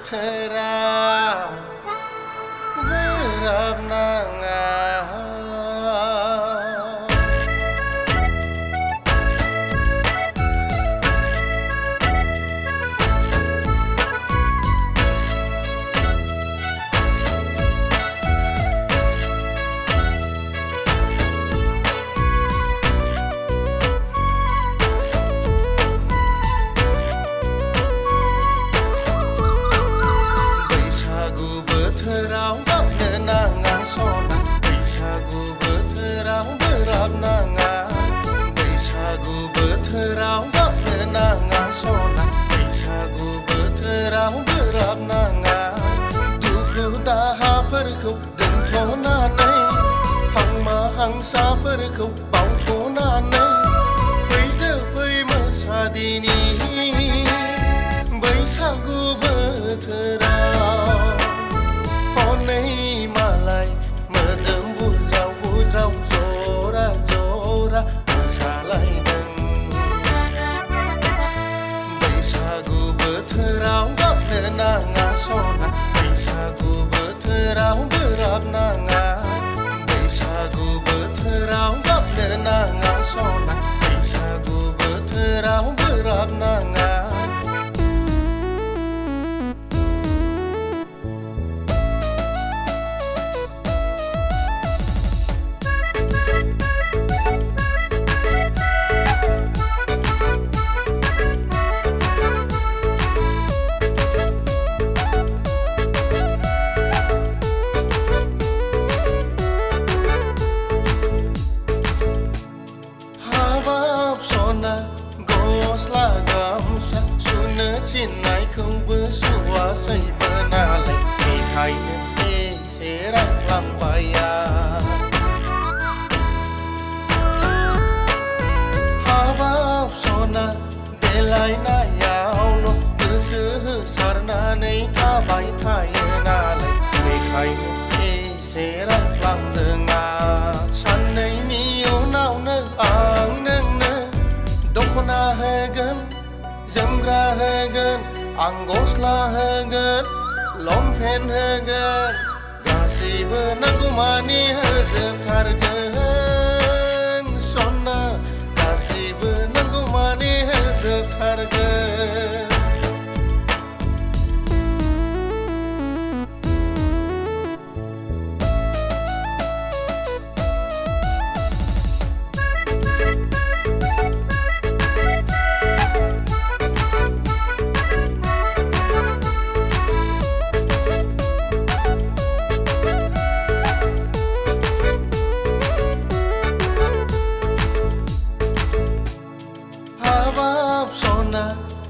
बोथोराव बोराब नाङा हांसाफोरखौ बावथ'नानै फैदो फै मोसादिनि बैसागु बोथोराव हनै मालाय मोदोम बुज्राव बुज्राव जरा जरा मोसालायदों बैसागु बोथोराव गाबनो नाङा सना बैसागु बोथोराव बोराब नाङा बैसागु बोथोराव गाबनो नाङा सना बैसागु बोथोराव बोराब नाङा गस्ला गामसा सुनो थिननायखौबो सुवासैबो नालाय बेखायनो एसे रांफ्लांबाया हाबाब सना देलायनायावल' गोसो होसारनानै थाबाय थायो नालाय बेखायनो एसे रांफ्लांदों आं साननैनि उनावनो आं नोंनो दख'ना होगोन जोमग्रा होगोन आं गस्ला होगोन लंपेन्ट होगोन गासैबो नांगौमानि होजोबथारगोन सना गासैबो नांगौमानि होजोबथारगोन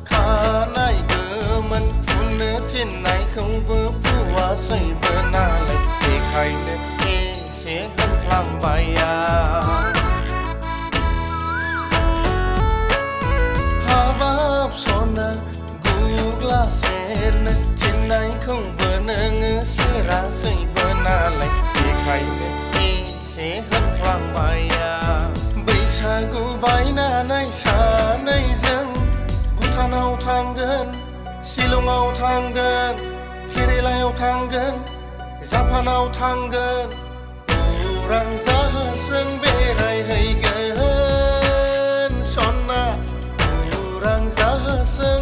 खानाय गोमोन फुननो थिननायखौबो फुवासैबो नालाय बेखायनो एसे होनफ्लांबाया हाबाब सना गुग्ला सेरनो थिननायखौबो नोङो सेरासैबो नालाय बेखायनो एसे होनफ्लांबाया बैसागु बायनानै सानैजों भुटानाव थांगोन शिलंआव थांगोन केरेलायाव थांगोन जापानाव थांगोन उरां जाहाजजों बेरायहैगोन सना उरां जाहाजजों